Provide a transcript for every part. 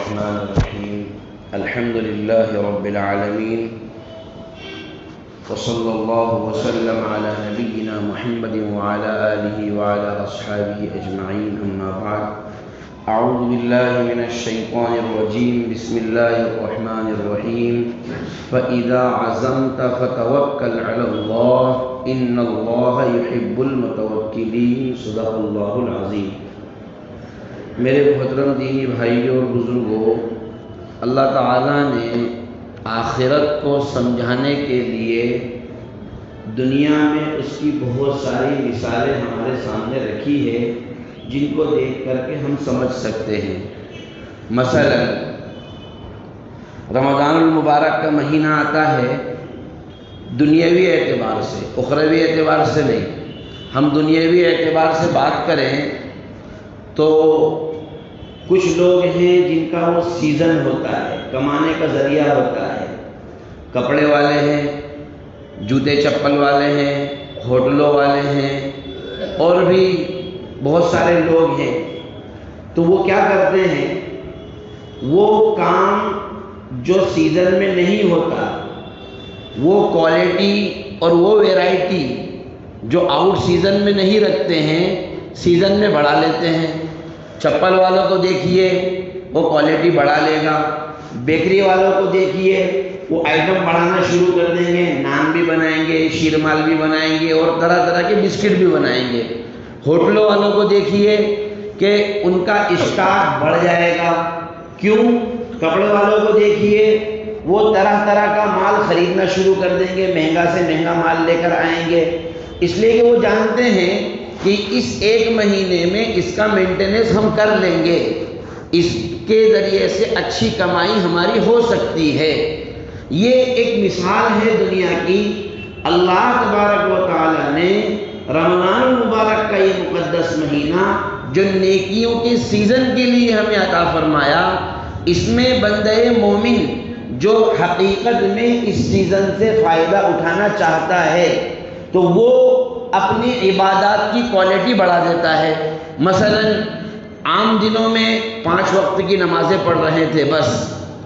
الرحمن الرحيم الحمد لله رب العالمين وصلى الله وسلم على نبينا محمد وعلى آله وعلى أصحابه أجمعين أما بعد أعوذ بالله من الشيطان الرجيم بسم الله الرحمن الرحيم فإذا عزمت فتوكل على الله إن الله يحب المتوكلين صدق الله العظيم۔ میرے محترم دینی بھائیوں اور بزرگوں، اللہ تعالیٰ نے آخرت کو سمجھانے کے لیے دنیا میں اس کی بہت ساری مثالیں ہمارے سامنے رکھی ہے جن کو دیکھ کر کے ہم سمجھ سکتے ہیں۔ مثلا رمضان المبارک کا مہینہ آتا ہے، دنیاوی اعتبار سے، اخروی اعتبار سے نہیں، ہم دنیاوی اعتبار سے بات کریں تو کچھ لوگ ہیں جن کا وہ سیزن ہوتا ہے، کمانے کا ذریعہ ہوتا ہے، کپڑے والے ہیں، جوتے چپل والے ہیں، ہوٹلوں والے ہیں، اور بھی بہت سارے لوگ ہیں۔ تو وہ کیا کرتے ہیں، وہ کام جو سیزن میں نہیں ہوتا، وہ کوالٹی اور وہ ویرائٹی جو آؤٹ سیزن میں نہیں رکھتے ہیں، سیزن میں بڑھا لیتے ہیں۔ چپل والوں کو دیکھیے، وہ کوالٹی بڑھا لے گا۔ بیکری والوں کو دیکھیے، وہ آئٹم بڑھانا شروع کر دیں گے، نان بھی بنائیں گے، شیرمال بھی بنائیں گے اور طرح طرح کے بسکٹ بھی بنائیں گے۔ ہوٹلوں والوں کو دیکھیے کہ ان کا اسٹاک بڑھ جائے گا۔ کیوں؟ کپڑے والوں کو دیکھیے، وہ طرح طرح کا مال خریدنا شروع کر دیں گے، مہنگا سے مہنگا مال لے کر آئیں گے، اس لیے کہ وہ جانتے ہیں کہ اس ایک مہینے میں اس کا مینٹیننس ہم کر لیں گے، اس کے ذریعے سے اچھی کمائی ہماری ہو سکتی ہے۔ یہ ایک مثال ہے دنیا کی۔ اللہ تبارک و تعالی نے رمضان المبارک کا یہ مقدس مہینہ جو نیکیوں کے سیزن کے لیے ہمیں عطا فرمایا، اس میں بندہ مومن جو حقیقت میں اس سیزن سے فائدہ اٹھانا چاہتا ہے تو وہ اپنی عبادات کی کوالٹی بڑھا دیتا ہے۔ مثلا عام دنوں میں 5 وقت کی نمازیں پڑھ رہے تھے، بس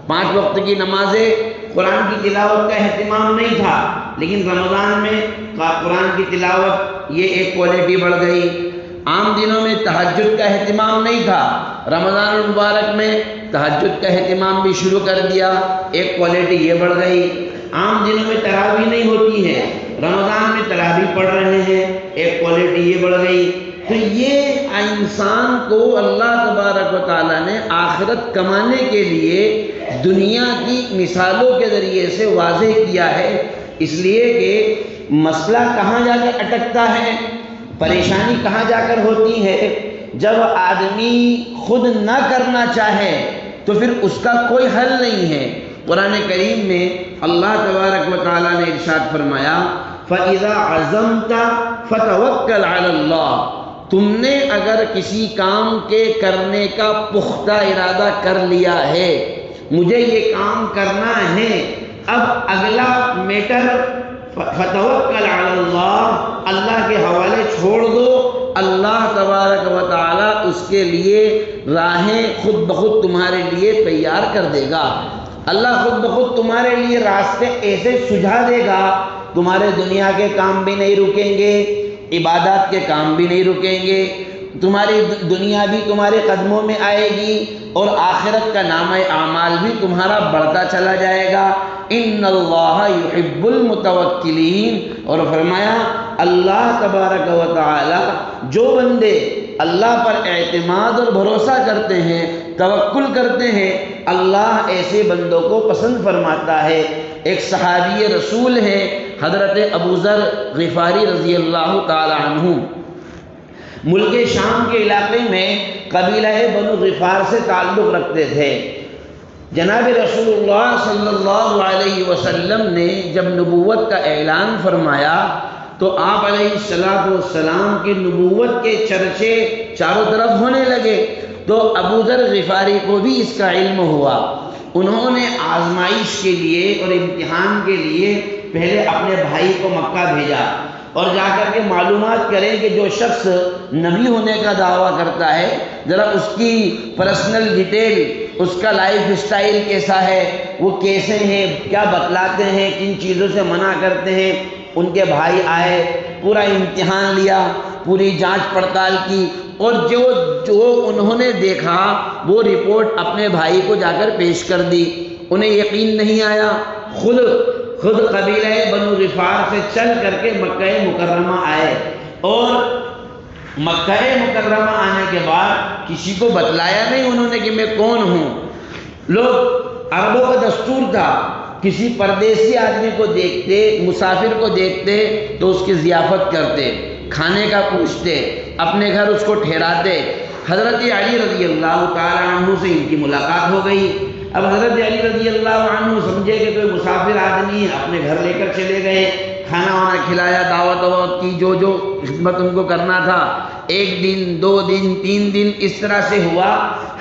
5 وقت کی نمازیں، قرآن کی تلاوت کا اہتمام نہیں تھا، لیکن رمضان میں قرآن کی تلاوت، یہ ایک کوالٹی بڑھ گئی۔ عام دنوں میں تہجد کا اہتمام نہیں تھا، رمضان المبارک میں تہجد کا اہتمام بھی شروع کر دیا، ایک کوالٹی یہ بڑھ گئی۔ عام دنوں میں تراویح نہیں ہوتی ہے، رمضان میں تراویح پڑھ رہے ہیں، ایک کوالٹی یہ بڑھ گئی۔ تو یہ انسان کو اللہ تبارک و تعالیٰ نے آخرت کمانے کے لیے دنیا کی مثالوں کے ذریعے سے واضح کیا ہے، اس لیے کہ مسئلہ کہاں جا کر اٹکتا ہے، پریشانی کہاں جا کر ہوتی ہے، جب آدمی خود نہ کرنا چاہے تو پھر اس کا کوئی حل نہیں ہے۔ قرآن کریم میں اللہ تبارک و تعالیٰ نے ارشاد فرمایا فَإِذَا عَزَمْتَ فَتَوَكَّلْ عَلَى اللَّهِ، تم نے اگر کسی کام کے کرنے کا پختہ ارادہ کر لیا ہے، مجھے یہ کام کرنا ہے، اب اگلا میٹر فَتَوَكَّلْ عَلَى اللَّهِ، اللہ کے حوالے چھوڑ دو، اللہ تبارک و تعالیٰ اس کے لیے راہیں خود بخود تمہارے لیے تیار کر دے گا۔ اللہ خود بخود تمہارے لیے راستے ایسے سجھا دے گا، تمہارے دنیا کے کام بھی نہیں رکیں گے، عبادات کے کام بھی نہیں رکیں گے، تمہاری دنیا بھی تمہارے قدموں میں آئے گی اور آخرت کا نامہ اعمال بھی تمہارا بڑھتا چلا جائے گا۔ ان اللہ یحب المتوکلین، اور فرمایا اللہ تبارک و تعالی جو بندے اللہ پر اعتماد اور بھروسہ کرتے ہیں، توکل کرتے ہیں، اللہ ایسے بندوں کو پسند فرماتا ہے۔ ایک صحابی رسول ہے حضرت ابو ذر غفاری رضی اللہ تعالی عنہ، ملک شام کے علاقے میں قبیلہ بنو غفار سے تعلق رکھتے تھے۔ جناب رسول اللہ صلی اللہ علیہ وسلم نے جب نبوت کا اعلان فرمایا تو آپ علیہ السلام کی نبوت کے چرچے چاروں طرف ہونے لگے، تو ابو ذر غفاری کو بھی اس کا علم ہوا۔ انہوں نے آزمائش کے لیے اور امتحان کے لیے پہلے اپنے بھائی کو مکہ بھیجا، اور جا کر کے معلومات کریں کہ جو شخص نبی ہونے کا دعویٰ کرتا ہے ذرا اس کی پرسنل ڈیٹیل، اس کا لائف اسٹائل کیسا ہے، وہ کیسے ہیں، کیا بتلاتے ہیں، کن چیزوں سے منع کرتے ہیں۔ ان کے بھائی آئے، پورا امتحان لیا، پوری جانچ پڑتال کی، اور جو انہوں نے دیکھا وہ رپورٹ اپنے بھائی کو جا کر پیش کر دی۔ انہیں یقین نہیں آیا، خود قبیلہ بنو غفار سے چل کر کے مکہ مکرمہ آئے، اور مکہ مکرمہ آنے کے بعد کسی کو بتلایا نہیں انہوں نے کہ میں کون ہوں۔ لوگ، عربوں کا دستور تھا، کسی پردیسی آدمی کو دیکھتے، مسافر کو دیکھتے تو اس کی ضیافت کرتے، کھانے کا پوچھتے، اپنے گھر اس کو ٹھہراتے۔ حضرت علی رضی اللہ تعالیٰ عنہ سے ان کی ملاقات ہو گئی۔ اب حضرت علی رضی اللہ عنہ سمجھے کہ کوئی مسافر آدمی ہے، اپنے گھر لے کر چلے گئے، کھانا وانا کھلایا، دعوت کی، جو خدمت ان کو کرنا تھا۔ 1 دن 2 دن 3 دن اس طرح سے ہوا،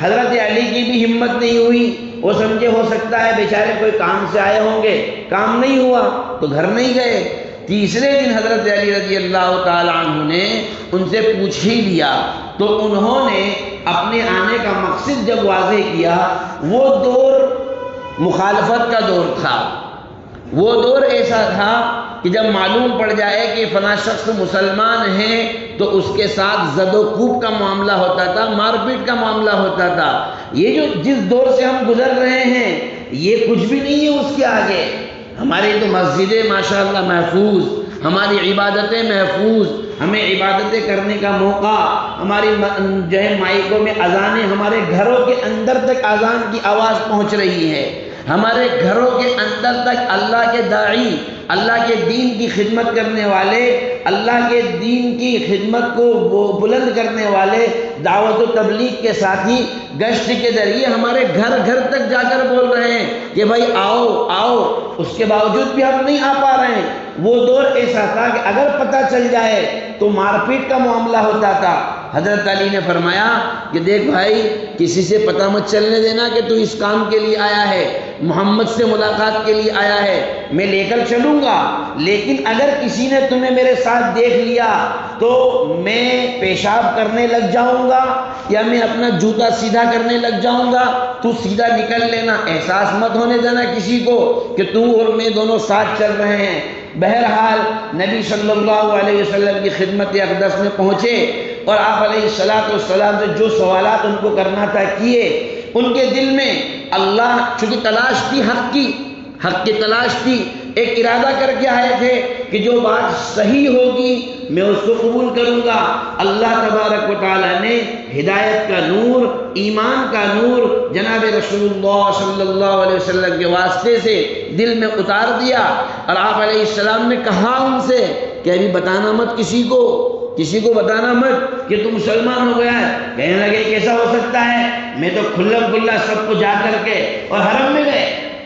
حضرت علی کی بھی ہمت نہیں ہوئی۔ وہ سمجھے ہو سکتا ہے بیچارے کوئی کام سے آئے ہوں گے، کام نہیں ہوا تو گھر نہیں گئے۔ تیسرے دن حضرت علی رضی اللہ تعالیٰ عنہ نے ان سے پوچھ ہی لیا، تو انہوں نے اپنے آنے کا مقصد جب واضح کیا، وہ دور مخالفت کا دور تھا۔ وہ دور ایسا تھا کہ جب معلوم پڑ جائے کہ فلاں شخص مسلمان ہیں تو اس کے ساتھ زد و کوب کا معاملہ ہوتا تھا، مار پیٹ کا معاملہ ہوتا تھا۔ یہ جو جس دور سے ہم گزر رہے ہیں یہ کچھ بھی نہیں ہے اس کے آگے۔ ہماری تو مسجدیں ماشاءاللہ محفوظ، ہماری عبادتیں محفوظ، ہمیں عبادتیں کرنے کا موقع، ہماری جو ہے مائکوں میں اذانیں، ہمارے گھروں کے اندر تک اذان کی آواز پہنچ رہی ہے، ہمارے گھروں کے اندر تک اللہ کے داعی، اللہ کے دین کی خدمت کرنے والے، اللہ کے دین کی خدمت کو بلند کرنے والے دعوت و تبلیغ کے ساتھی گشت کے ذریعے ہمارے گھر گھر تک جا کر بول رہے ہیں کہ بھائی آؤ آؤ، اس کے باوجود بھی ہم نہیں آ پا رہے ہیں۔ وہ دور ایسا تھا کہ اگر پتہ چل جائے تو مار پیٹ کا معاملہ ہوتا تھا۔ حضرت علی نے فرمایا کہ دیکھ بھائی، کسی سے پتہ مت چلنے دینا کہ تو اس کام کے لیے آیا ہے، محمد سے ملاقات کے لیے آیا ہے، میں لے کر چلوں گا، لیکن اگر کسی نے تمہیں میرے ساتھ دیکھ لیا تو میں پیشاب کرنے لگ جاؤں گا یا میں اپنا جوتا سیدھا کرنے لگ جاؤں گا، تو سیدھا نکل لینا، احساس مت ہونے دینا کسی کو کہ تو اور میں دونوں ساتھ چل رہے ہیں۔ بہرحال نبی صلی اللہ علیہ وسلم کی خدمت اقدس میں پہنچے، اور آپ علیہ السلام سے جو سوالات ان کو کرنا تھا کیے۔ ان کے دل میں اللہ، چونکہ تلاش تھی حق کی تلاش تھی، ایک ارادہ کر کے آئے تھے کہ جو بات صحیح ہوگی میں اس کو قبول کروں گا۔ اللہ تبارک و تعالیٰ نے ہدایت کا نور، ایمان کا نور جناب رسول اللہ صلی اللہ علیہ وسلم کے واسطے سے دل میں اتار دیا، اور آپ علیہ السلام نے کہا ان سے کہ ابھی بتانا مت کسی کو بتانا مت کہ تم مسلمان ہو گیا ہے۔ کہنے لگے کیسا ہو سکتا ہے، میں تو کھلم کھلا سب کو جا کر کے، اور حرم میں گئے،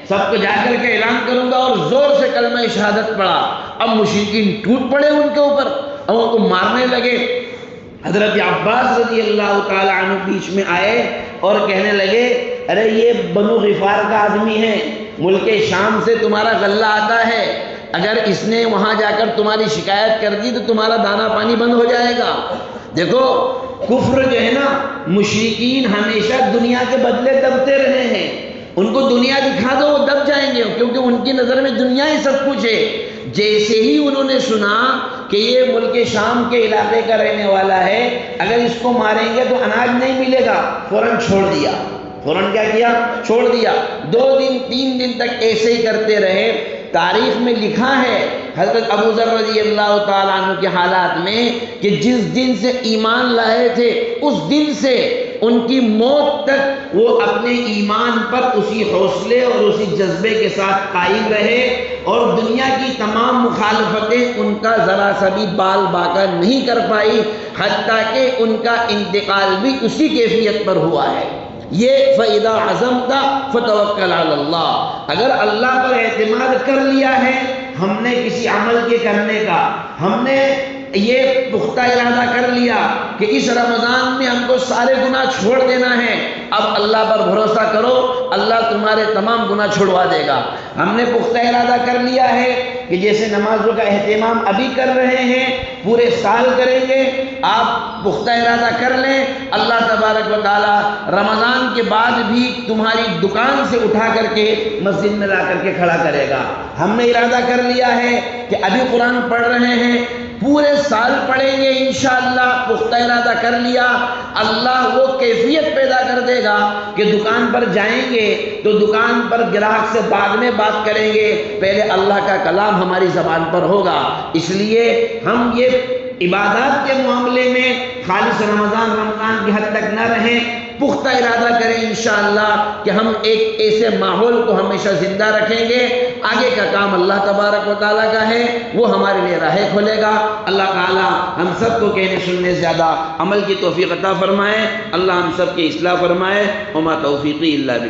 سب کو جا کر کے اعلان کروں گا، اور زور سے کلمہ شہادت پڑھا۔ اب مشرکین ٹوٹ پڑے ان کے اوپر اور ان کو مارنے لگے۔ حضرت عباس رضی اللہ تعالی عنہ بیچ میں آئے اور کہنے لگے ارے یہ بنو غفار کا آدمی ہے، ملک شام سے تمہارا غلہ آتا ہے، اگر اس نے وہاں جا کر تمہاری شکایت کر دی تو تمہارا دانا پانی بند ہو جائے گا۔ دیکھو کفر جو ہے نا، مشرکین ہمیشہ دنیا کے بدلے دبتے رہے ہیں، ان کو دنیا دکھا دو وہ دب جائیں گے، کیونکہ ان کی نظر میں دنیا ہی سب کچھ ہے۔ جیسے ہی انہوں نے سنا کہ یہ ملک شام کے علاقے کا رہنے والا ہے، اگر اس کو ماریں گے تو اناج نہیں ملے گا، فوراً چھوڑ دیا۔ فوراً کیا کیا؟ چھوڑ دیا۔ 2 دن 3 دن تک ایسے ہی کرتے رہے۔ تاریخ میں لکھا ہے حضرت ابو ذر رضی اللہ تعالیٰ عنہ کے حالات میں کہ جس دن سے ایمان لائے تھے اس دن سے ان کی موت تک وہ اپنے ایمان پر اسی حوصلے اور اسی جذبے کے ساتھ قائم رہے، اور دنیا کی تمام مخالفتیں ان کا ذرا سا بھی بال باقا نہیں کر پائی، حتیٰ کہ ان کا انتقال بھی اسی کیفیت پر ہوا ہے۔ یہ فَإِذَا عَزَمْتَ فَتَوَكَّلْ عَلَى اللَّهِ، اگر اللہ پر اعتماد کر لیا ہے، ہم نے کسی عمل کے کرنے کا، ہم نے یہ پختہ ارادہ کر لیا کہ اس رمضان میں ہم کو سارے گناہ چھوڑ دینا ہے، اب اللہ پر بھروسہ کرو، اللہ تمہارے تمام گناہ چھڑوا دے گا۔ ہم نے پختہ ارادہ کر لیا ہے کہ جیسے نمازوں کا اہتمام ابھی کر رہے ہیں پورے سال کریں گے، آپ پختہ ارادہ کر لیں، اللہ تبارک و تعالی رمضان کے بعد بھی تمہاری دکان سے اٹھا کر کے مسجد میں لا کر کے کھڑا کرے گا۔ ہم نے ارادہ کر لیا ہے کہ ابھی قرآن پڑھ رہے ہیں، پورے سال پڑھیں گے انشاءاللہ، پختہ ارادہ کر لیا، اللہ وہ کیفیت پیدا کر دے گا کہ دکان پر جائیں گے تو دکان پر گراہک سے بعد میں بات کریں گے، پہلے اللہ کا کلام ہماری زبان پر ہوگا۔ اس لیے ہم یہ عبادات کے معاملے میں خالص رمضان کی حد تک نہ رہیں، پختہ ارادہ کریں انشاءاللہ کہ ہم ایک ایسے ماحول کو ہمیشہ زندہ رکھیں گے، آگے کا کام اللہ تبارک و تعالیٰ کا ہے، وہ ہمارے لیے راہیں کھولے گا۔ اللہ تعالیٰ ہم سب کو کہنے سننے سے زیادہ عمل کی توفیق عطا فرمائے، اللہ ہم سب کی اصلاح فرمائے، وما توفیقی الا باللہ۔